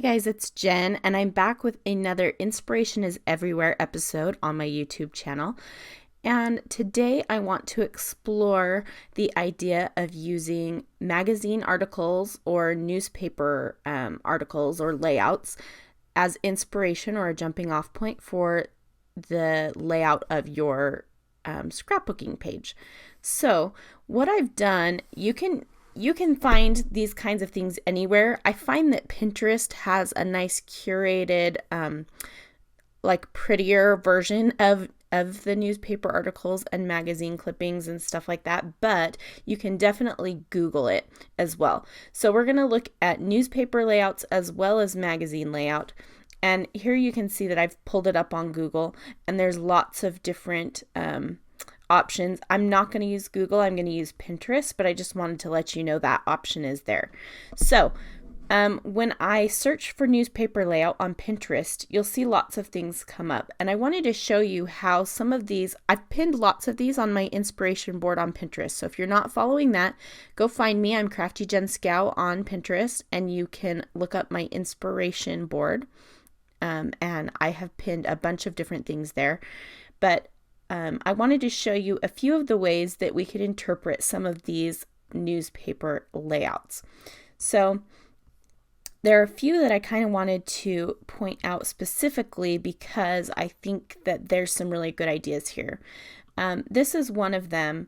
guys, it's Jen, and I'm back with another Inspiration is Everywhere episode on my YouTube channel. And today I want to explore the idea of using magazine articles or newspaper articles or layouts as inspiration or a jumping off point for the layout of your scrapbooking page. So what I've done, you can find these kinds of things anywhere. I find that Pinterest has a nice curated, prettier version of the newspaper articles and magazine clippings and stuff like that, but you can definitely Google it as well. So we're going to look at newspaper layouts as well as magazine layout. And here you can see that I've pulled it up on Google, and there's lots of different options. I'm not going to use Google, I'm going to use Pinterest, but I just wanted to let you know that option is there. So when I search for newspaper layout on Pinterest, you'll see lots of things come up, and I wanted to show you how some of these, I've pinned lots of these on my inspiration board on Pinterest. So if you're not following that, go find me. I'm Crafty Jen Scow on Pinterest, and you can look up my inspiration board, and I have pinned a bunch of different things there. But I wanted to show you a few of the ways that we could interpret some of these newspaper layouts. So there are a few that I kind of wanted to point out specifically because I think that there's some really good ideas here. This is one of them,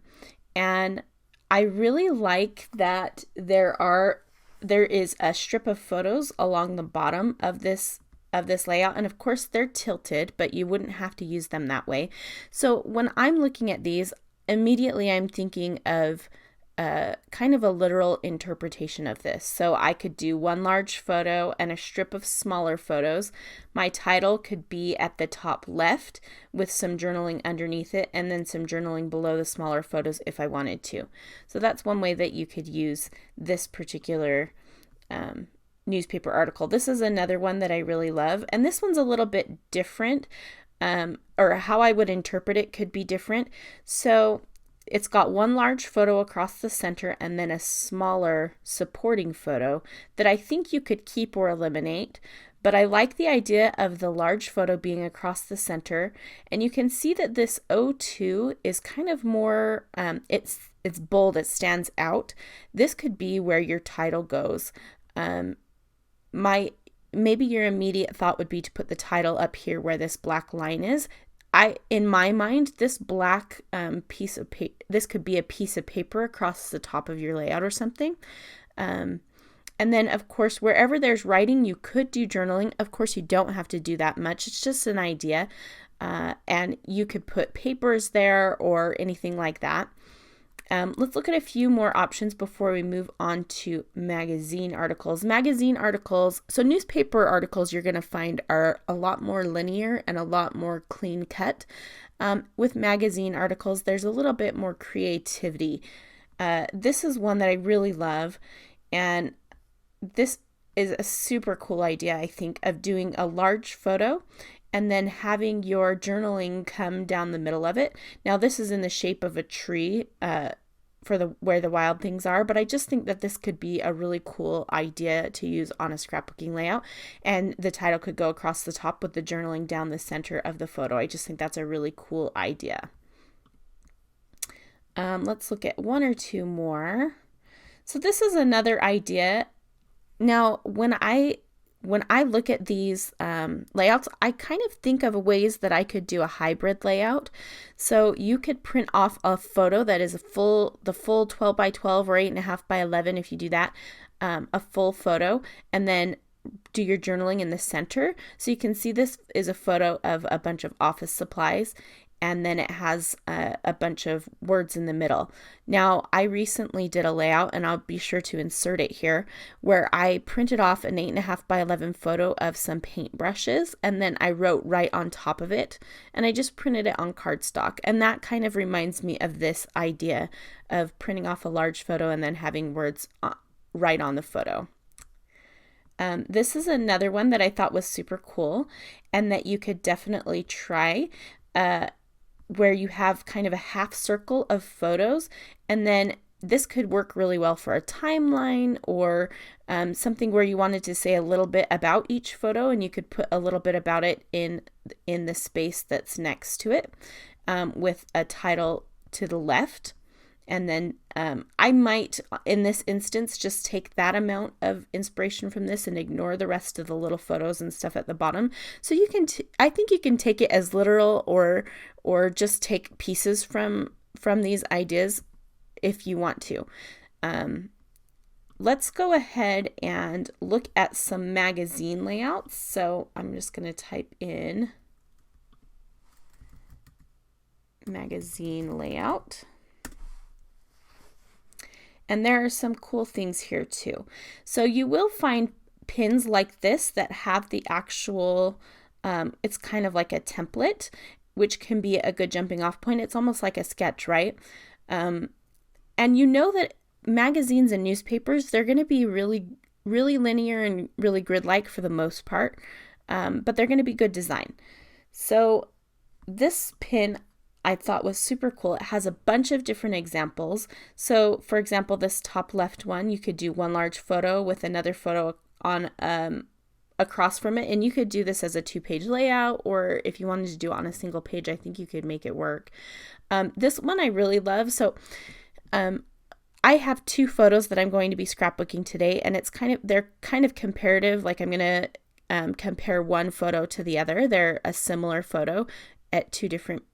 and I really like that there is a strip of photos along the bottom of this layout, and of course they're tilted, but you wouldn't have to use them that way. So when I'm looking at these, immediately I'm thinking of kind of a literal interpretation of this. So I could do one large photo and a strip of smaller photos. My title could be at the top left with some journaling underneath it, and then some journaling below the smaller photos if I wanted to. So that's one way that you could use this particular newspaper article. This is another one that I really love, and this one's a little bit different, or how I would interpret it could be different. So it's got one large photo across the center and then a smaller supporting photo that I think you could keep or eliminate, but I like the idea of the large photo being across the center. And you can see that this O2 is kind of more, it's bold, it stands out. This could be where your title goes. Maybe your immediate thought would be to put the title up here where this black line is. In my mind, this black piece of paper, this could be a piece of paper across the top of your layout or something. And then, of course, wherever there's writing, you could do journaling. Of course, you don't have to do that much. It's just an idea. And you could put papers there or anything like that. Let's look at a few more options before we move on to magazine articles. So newspaper articles you're going to find are a lot more linear and a lot more clean cut. With magazine articles, there's a little bit more creativity. This is one that I really love, and this is a super cool idea, I think, of doing a large photo and then having your journaling come down the middle of it. Now this is in the shape of a tree where the wild things are, but I just think that this could be a really cool idea to use on a scrapbooking layout, and the title could go across the top with the journaling down the center of the photo. I just think that's a really cool idea. Let's look at one or two more. So this is another idea. Now, when I look at these layouts, I kind of think of ways that I could do a hybrid layout. So you could print off a photo that is the full 12 by 12 or 8.5 by 11 if you do that, a full photo, and then do your journaling in the center. So you can see this is a photo of a bunch of office supplies, and then it has a bunch of words in the middle. Now, I recently did a layout, and I'll be sure to insert it here, where I printed off an 8.5 by 11 photo of some paint brushes, and then I wrote right on top of it, and I just printed it on cardstock. And that kind of reminds me of this idea of printing off a large photo and then having words right on the photo. This is another one that I thought was super cool and that you could definitely try. Where you have kind of a half circle of photos, and then this could work really well for a timeline or something where you wanted to say a little bit about each photo, and you could put a little bit about it in the space that's next to it, with a title to the left. And then I might, in this instance, just take that amount of inspiration from this and ignore the rest of the little photos and stuff at the bottom. So you can, I think you can take it as literal or just take pieces from these ideas if you want to. Let's go ahead and look at some magazine layouts. So I'm just going to type in magazine layout. And there are some cool things here too. So you will find pins like this that have the actual, it's kind of like a template, which can be a good jumping off point. It's almost like a sketch, right? And you know that magazines and newspapers, they're going to be really, really linear and really grid-like for the most part, but they're going to be good design. So this pin I thought was super cool. It has a bunch of different examples. So for example, this top left one, you could do one large photo with another photo on across from it, and you could do this as a 2-page layout, or if you wanted to do it on a single page, I think you could make it work. This one I really love. So I have 2 photos that I'm going to be scrapbooking today, and they're kind of comparative. Like I'm going to compare one photo to the other. They're a similar photo at 2 different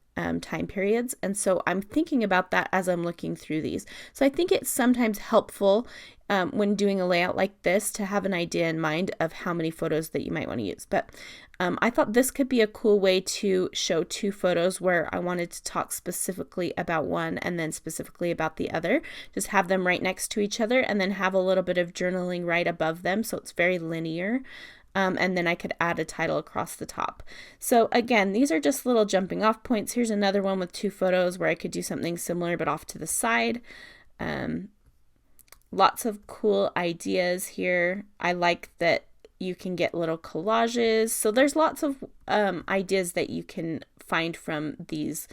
time periods. And so I'm thinking about that as I'm looking through these. So I think it's sometimes helpful when doing a layout like this to have an idea in mind of how many photos that you might want to use. But I thought this could be a cool way to show 2 photos where I wanted to talk specifically about one and then specifically about the other. Just have them right next to each other and then have a little bit of journaling right above them, so it's very linear. And then I could add a title across the top. So again, these are just little jumping off points. Here's another one with 2 photos where I could do something similar but off to the side. Lots of cool ideas here. I like that you can get little collages. So there's lots of ideas that you can find from these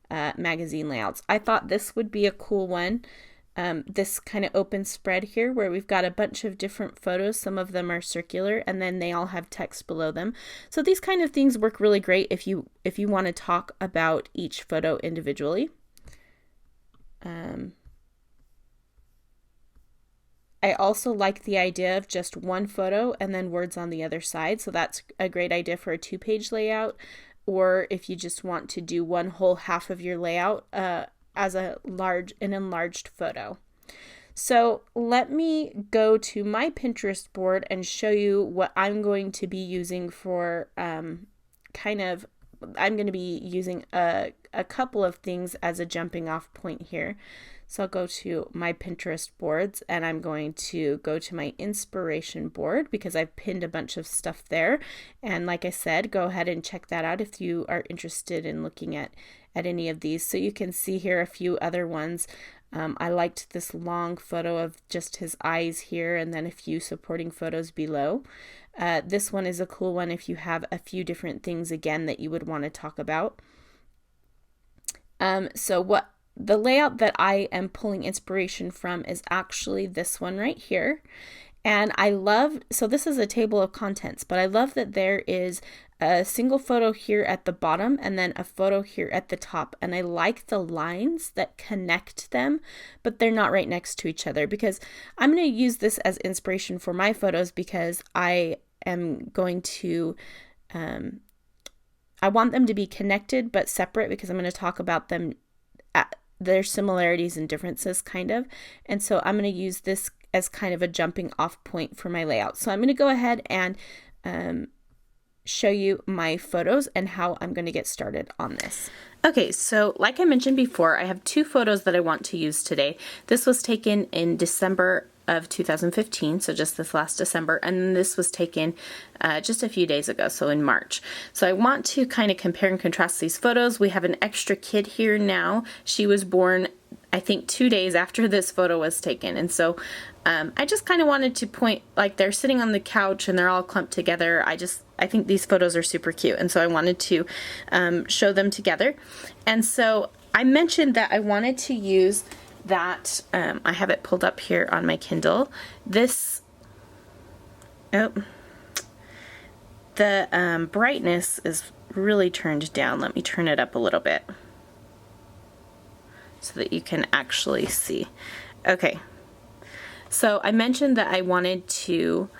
magazine layouts. I thought this would be a cool one. This kind of open spread here where we've got a bunch of different photos. Some of them are circular and then they all have text below them. So these kind of things work really great if you want to talk about each photo individually. I also like the idea of just one photo and then words on the other side. So that's a great idea for a 2-page layout, or if you just want to do one whole half of your layout as an enlarged photo. So let me go to my Pinterest board and show you what I'm going to be using for I'm going to be using a couple of things as a jumping off point here. So I'll go to my Pinterest boards and I'm going to go to my inspiration board because I've pinned a bunch of stuff there. And like I said, go ahead and check that out if you are interested in looking at any of these. So you can see here a few other ones. I liked this long photo of just his eyes here and then a few supporting photos below. This one is a cool one if you have a few different things again that you would want to talk about. So the layout that I am pulling inspiration from is actually this one right here. And so this is a table of contents, but I love that there is a single photo here at the bottom and then a photo here at the top. And I like the lines that connect them, but they're not right next to each other because I'm going to use this as inspiration for my photos because I am going to, I want them to be connected but separate because I'm going to talk about them their similarities and differences kind of. And so I'm going to use this as kind of a jumping off point for my layout. So I'm going to go ahead and show you my photos and how I'm going to get started on this. Okay, so like I mentioned before, I have 2 photos that I want to use today. This was taken in December of 2015, so just this last December, and this was taken just a few days ago, so in March. So I want to kind of compare and contrast these photos. We have an extra kid here now. She was born, I think, 2 days after this photo was taken, and so I just kind of wanted to point, like they're sitting on the couch and they're all clumped together. I think these photos are super cute, and so I wanted to show them together. And so I mentioned that I wanted to use that I have it pulled up here on my Kindle. This, the brightness is really turned down. Let me turn it up a little bit so that you can actually see. Okay, so I mentioned that I wanted to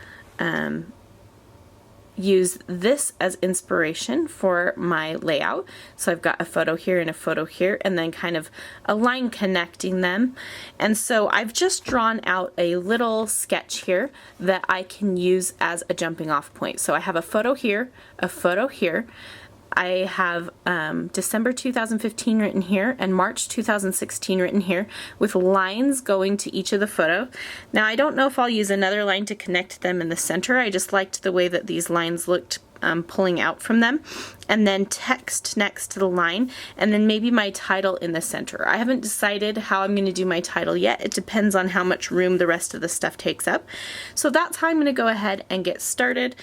use this as inspiration for my layout. So I've got a photo here and a photo here, and then kind of a line connecting them. And so I've just drawn out a little sketch here that I can use as a jumping off point. So I have a photo here, a photo here. I have December 2015 written here and March 2016 written here with lines going to each of the photos. Now I don't know if I'll use another line to connect them in the center. I just liked the way that these lines looked pulling out from them. And then text next to the line, and then maybe my title in the center. I haven't decided how I'm going to do my title yet. It depends on how much room the rest of the stuff takes up. So that's how I'm going to go ahead and get started.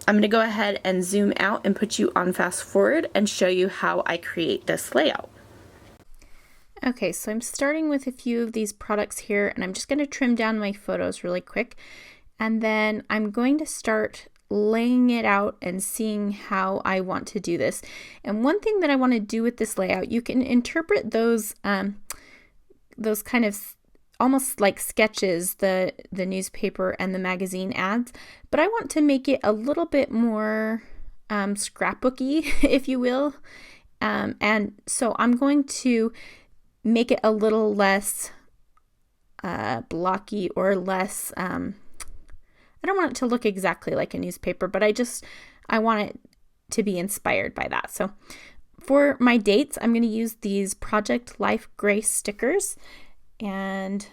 I'm going to go ahead and zoom out and put you on fast forward and show you how I create this layout. Okay, so I'm starting with a few of these products here, and I'm just going to trim down my photos really quick, and then I'm going to start laying it out and seeing how I want to do this. And one thing that I want to do with this layout, you can interpret those kind of almost like sketches, the newspaper and the magazine ads, but I want to make it a little bit more scrapbooky, if you will. And so I'm going to make it a little less blocky or less, I don't want it to look exactly like a newspaper, but I want it to be inspired by that. So for my dates, I'm going to use these Project Life Gray stickers. And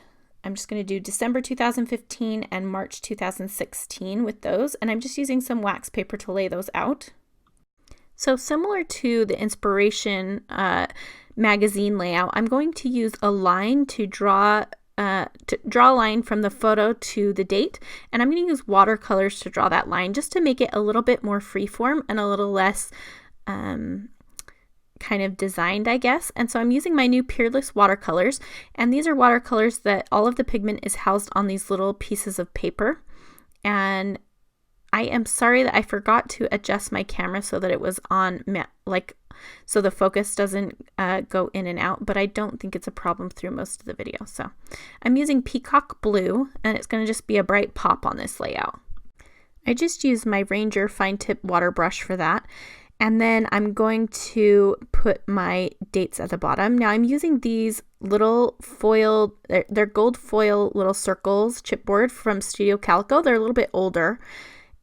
I'm just going to do December 2015 and March 2016 with those. And I'm just using some wax paper to lay those out. So similar to the inspiration magazine layout, I'm going to use a line to draw a line from the photo to the date. And I'm going to use watercolors to draw that line just to make it a little bit more freeform and a little less kind of designed, I guess. And so I'm using my new Peerless watercolors, and these are watercolors that all of the pigment is housed on these little pieces of paper. And I am sorry that I forgot to adjust my camera so that it was on so the focus doesn't go in and out, but I don't think it's a problem through most of the video. So I'm using Peacock Blue, and it's going to just be a bright pop on this layout. I just used my Ranger fine tip water brush for that. And then I'm going to put my dates at the bottom. Now I'm using these little foil, they're gold foil little circles, chipboard from Studio Calico. They're a little bit older.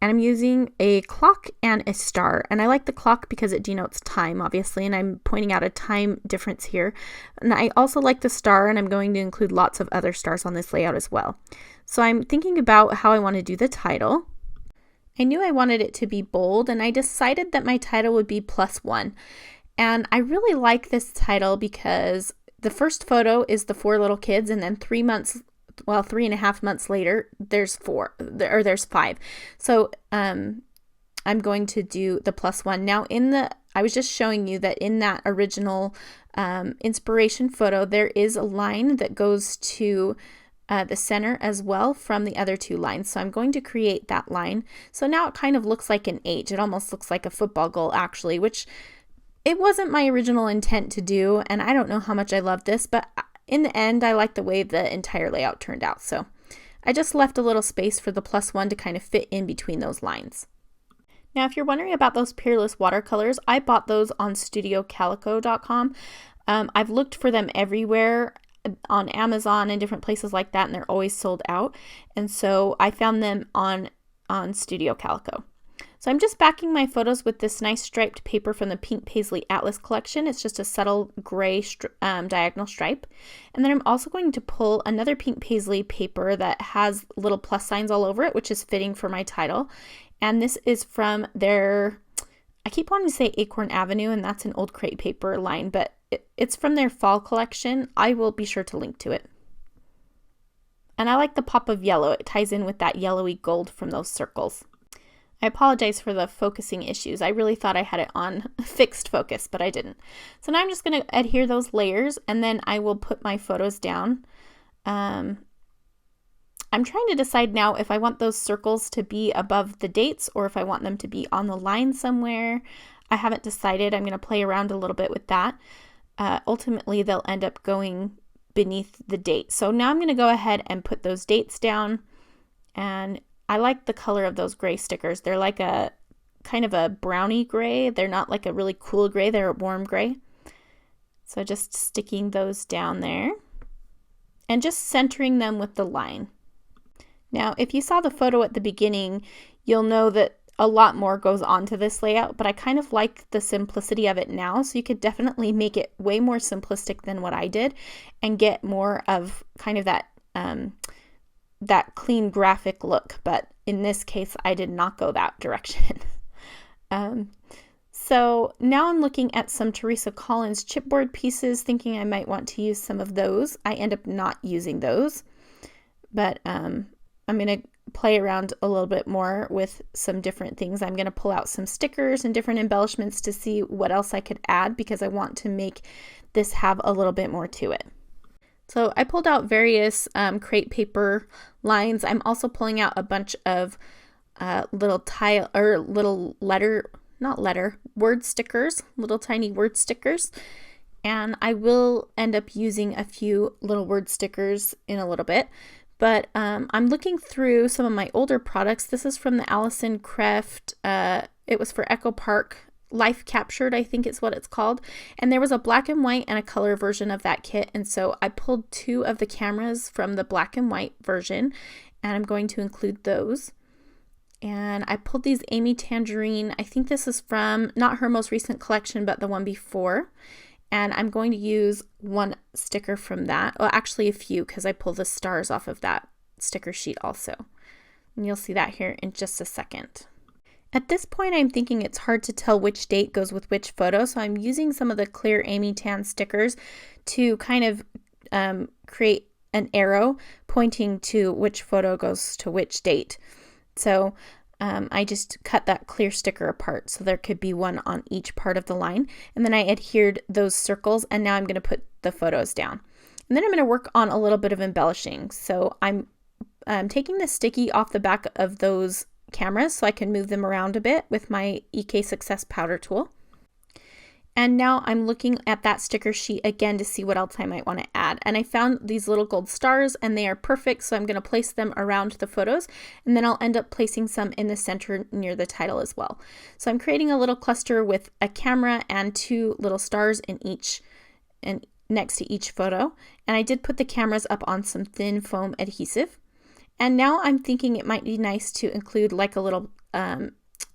And I'm using a clock and a star. And I like the clock because it denotes time, obviously, and I'm pointing out a time difference here. And I also like the star, and I'm going to include lots of other stars on this layout as well. So I'm thinking about how I want to do the title. I knew I wanted it to be bold, and I decided that my title would be +1. And I really like this title because the first photo is the 4 little kids, and then 3.5 months later, there's 5. So I'm going to do the +1. Now I was just showing you that in that original inspiration photo, there is a line that goes to the center as well from the other 2 lines. So I'm going to create that line. So now it kind of looks like an H. It almost looks like a football goal, actually, which it wasn't my original intent to do. And I don't know how much I love this, but in the end, I like the way the entire layout turned out. So I just left a little space for the +1 to kind of fit in between those lines. Now, if you're wondering about those Peerless watercolors, I bought those on studiocalico.com. I've looked for them everywhere on Amazon and different places like that, and they're always sold out. And so I found them on Studio Calico. So I'm just backing my photos with this nice striped paper from the Pink Paisley Atlas collection. It's just a subtle gray diagonal stripe. And then I'm also going to pull another Pink Paisley paper that has little plus signs all over it, which is fitting for my title. And this is from their, I keep wanting to say Acorn Avenue, and that's an old crate paper line, but it's from their fall collection. I will be sure to link to it. And I like the pop of yellow. It ties in with that yellowy gold from those circles. I apologize for the focusing issues. I really thought I had it on fixed focus, but I didn't. So now I'm just going to adhere those layers, and then I will put my photos down. I'm trying to decide now if I want those circles to be above the dates or if I want them to be on the line somewhere. I haven't decided. I'm going to play around a little bit with that. Ultimately, they'll end up going beneath the date. So now I'm going to go ahead and put those dates down, and I like the color of those gray stickers. They're like a kind of a brownie gray. They're not like a really cool gray. They're a warm gray. So just sticking those down there and just centering them with the line. Now, if you saw the photo at the beginning, you'll know that a lot more goes on to this layout, but I kind of like the simplicity of it now. So you could definitely make it way more simplistic than what I did and get more of kind of that that clean graphic look, but in this case I did not go that direction. So now I'm looking at some Teresa Collins chipboard pieces, thinking I might want to use some of those. I end up not using those, but I'm going to play around a little bit more with some different things. I'm going to pull out some stickers and different embellishments to see what else I could add, because I want to make this have a little bit more to it. So I pulled out various crepe paper lines. I'm also pulling out a bunch of word stickers, little tiny word stickers. And I will end up using a few little word stickers in a little bit. But I'm looking through some of my older products. This is from the Allison Kreft. It was for Echo Park. Life Captured, I think is what it's called. And there was a black and white and a color version of that kit. And so I pulled 2 of the cameras from the black and white version, and I'm going to include those. And I pulled these Amy Tangerine. I think this is from not her most recent collection, but the one before. And I'm going to use one sticker from that. Well, actually a few, because I pulled the stars off of that sticker sheet also. And you'll see that here in just a second. At this point, I'm thinking it's hard to tell which date goes with which photo, so I'm using some of the clear Amy Tan stickers to kind of create an arrow pointing to which photo goes to which date. So I just cut that clear sticker apart, so there could be one on each part of the line. And then I adhered those circles, and now I'm going to put the photos down. And then I'm going to work on a little bit of embellishing. So I'm taking the sticky off the back of those cameras so I can move them around a bit with my EK Success powder tool. And now I'm looking at that sticker sheet again to see what else I might want to add. And I found these little gold stars, and they are perfect, so I'm going to place them around the photos, and then I'll end up placing some in the center near the title as well. So I'm creating a little cluster with a camera and 2 little stars in each and next to each photo. And I did put the cameras up on some thin foam adhesive. And now I'm thinking it might be nice to include like a little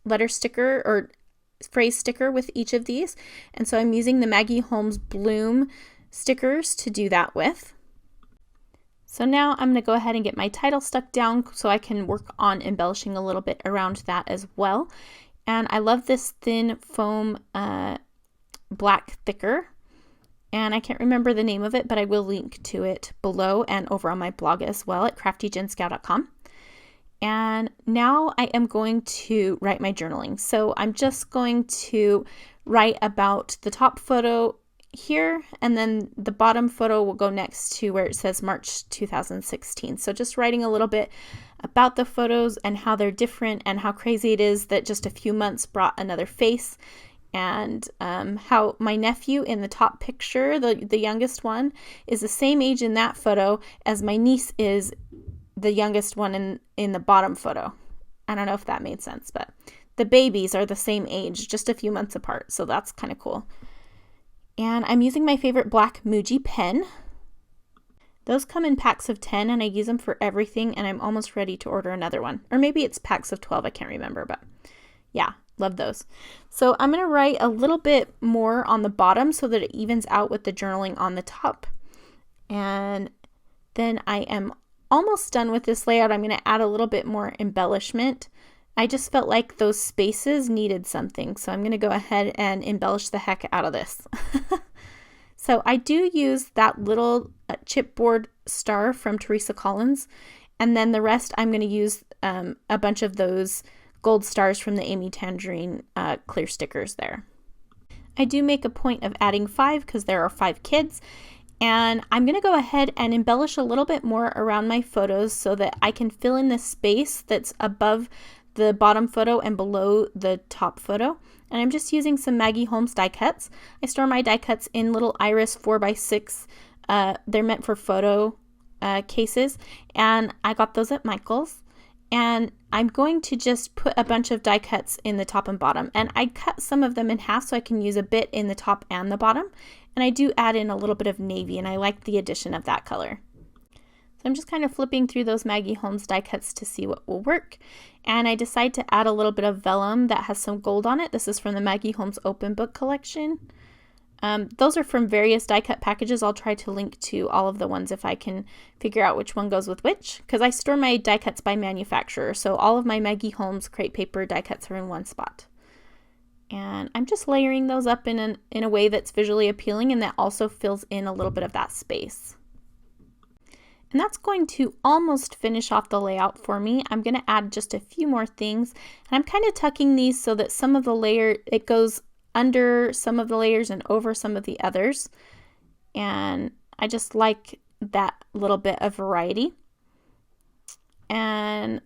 letter sticker or phrase sticker with each of these. And so I'm using the Maggie Holmes Bloom stickers to do that with. So now I'm going to go ahead and get my title stuck down so I can work on embellishing a little bit around that as well. And I love this thin foam black thicker. And I can't remember the name of it, but I will link to it below and over on my blog as well at craftyjenscow.com. And now I am going to write my journaling. So I'm just going to write about the top photo here, and then the bottom photo will go next to where it says March 2016. So just writing a little bit about the photos and how they're different and how crazy it is that just a few months brought another face. And how my nephew in the top picture, the youngest one, is the same age in that photo as my niece is the youngest one in the bottom photo. I don't know if that made sense, but the babies are the same age, just a few months apart. So that's kind of cool. And I'm using my favorite black Muji pen. Those come in packs of 10, and I use them for everything, and I'm almost ready to order another one. Or maybe it's packs of 12, I can't remember, but yeah. Love those. So I'm going to write a little bit more on the bottom so that it evens out with the journaling on the top. And then I am almost done with this layout. I'm going to add a little bit more embellishment. I just felt like those spaces needed something. So I'm going to go ahead and embellish the heck out of this. So I do use that little chipboard star from Teresa Collins. And then the rest I'm going to use a bunch of those gold stars from the Amy Tangerine clear stickers there. I do make a point of adding 5 because there are 5 kids. And I'm going to go ahead and embellish a little bit more around my photos so that I can fill in the space that's above the bottom photo and below the top photo. And I'm just using some Maggie Holmes die cuts. I store my die cuts in little iris 4x6. They're meant for photo cases. And I got those at Michael's. And I'm going to just put a bunch of die cuts in the top and bottom. And I cut some of them in half so I can use a bit in the top and the bottom. And I do add in a little bit of navy, and I like the addition of that color. So I'm just kind of flipping through those Maggie Holmes die cuts to see what will work. And I decide to add a little bit of vellum that has some gold on it. This is from the Maggie Holmes Open Book collection. Those are from various die cut packages. I'll try to link to all of the ones if I can figure out which one goes with which, because I store my die cuts by manufacturer. So all of my Maggie Holmes crepe paper die cuts are in one spot. And I'm just layering those up in a way that's visually appealing and that also fills in a little bit of that space. And that's going to almost finish off the layout for me. I'm going to add just a few more things. And I'm kind of tucking these so that some of the layer, it goes under some of the layers and over some of the others. And I just like that little bit of variety. And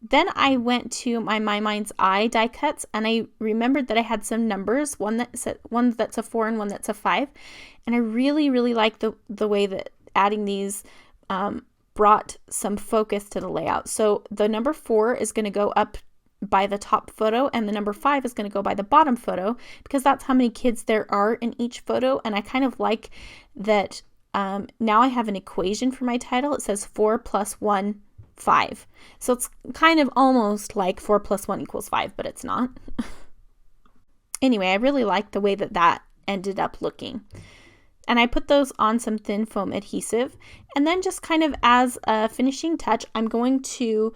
then I went to my Mind's Eye die cuts, and I remembered that I had some numbers, one that's a 4 and one that's a 5. And I really, really like the way that adding these brought some focus to the layout. So the number 4 is going to go up by the top photo, and the number 5 is going to go by the bottom photo, because that's how many kids there are in each photo. And I kind of like that now I have an equation for my title. It says 4 plus 1, 5. So it's kind of almost like 4 plus 1 equals 5, but it's not. Anyway, I really like the way that ended up looking. And I put those on some thin foam adhesive. And then just kind of as a finishing touch, I'm going to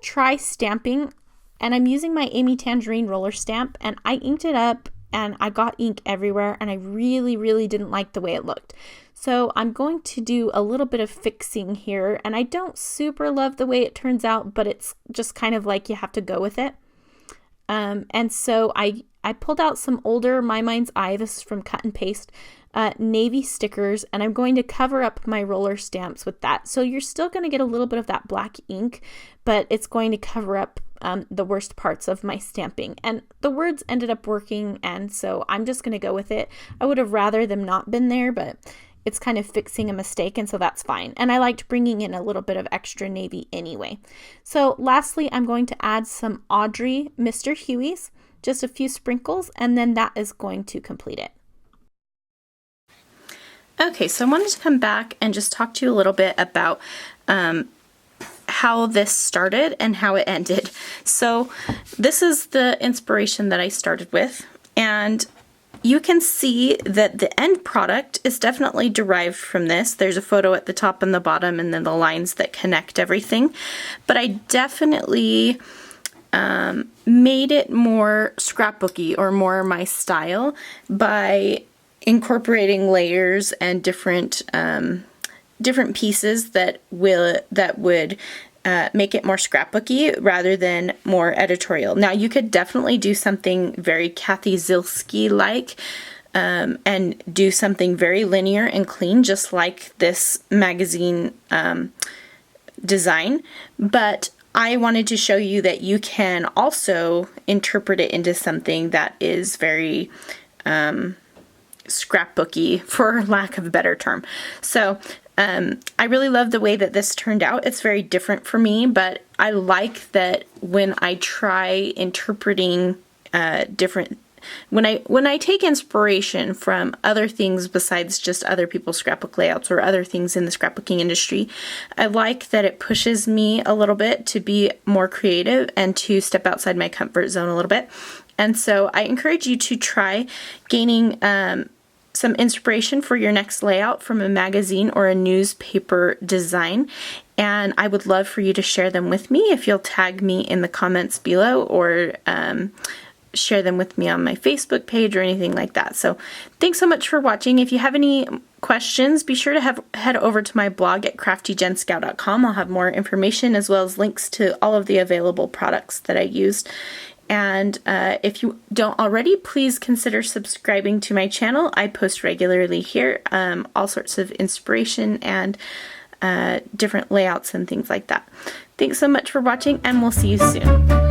try stamping. And I'm using my Amy Tangerine roller stamp. And I inked it up and I got ink everywhere. And I really, really didn't like the way it looked. So I'm going to do a little bit of fixing here. And I don't super love the way it turns out, but it's just kind of like you have to go with it. And so I pulled out some older My Mind's Eye, this is from Cut and Paste, navy stickers, and I'm going to cover up my roller stamps with that. So you're still going to get a little bit of that black ink, but it's going to cover up the worst parts of my stamping. And the words ended up working, and so I'm just going to go with it. I would have rather them not been there, but it's kind of fixing a mistake, and so that's fine. And I liked bringing in a little bit of extra navy anyway. So lastly, I'm going to add some Audrey Mr. Huey's, just a few sprinkles, and then that is going to complete it. Okay, so I wanted to come back and just talk to you a little bit about how this started and how it ended. So this is the inspiration that I started with, and you can see that the end product is definitely derived from this. There's a photo at the top and the bottom, and then the lines that connect everything. But I definitely made it more scrapbooky or more my style by incorporating layers and different pieces that would make it more scrapbooky rather than more editorial. Now you could definitely do something very Kathy Zielski-like and do something very linear and clean, just like this magazine design, but I wanted to show you that you can also interpret it into something that is very scrapbooky, for lack of a better term. So I really love the way that this turned out. It's very different for me, but I like that when I try interpreting when I take inspiration from other things besides just other people's scrapbook layouts or other things in the scrapbooking industry, I like that it pushes me a little bit to be more creative and to step outside my comfort zone a little bit. And so I encourage you to try gaining some inspiration for your next layout from a magazine or a newspaper design. And I would love for you to share them with me if you'll tag me in the comments below, or share them with me on my Facebook page or anything like that. So thanks so much for watching. If you have any questions, be sure to head over to my blog at CraftyGenScout.com. I'll have more information as well as links to all of the available products that I used. And if you don't already, please consider subscribing to my channel. I post regularly here, all sorts of inspiration and different layouts and things like that. Thanks so much for watching, and we'll see you soon.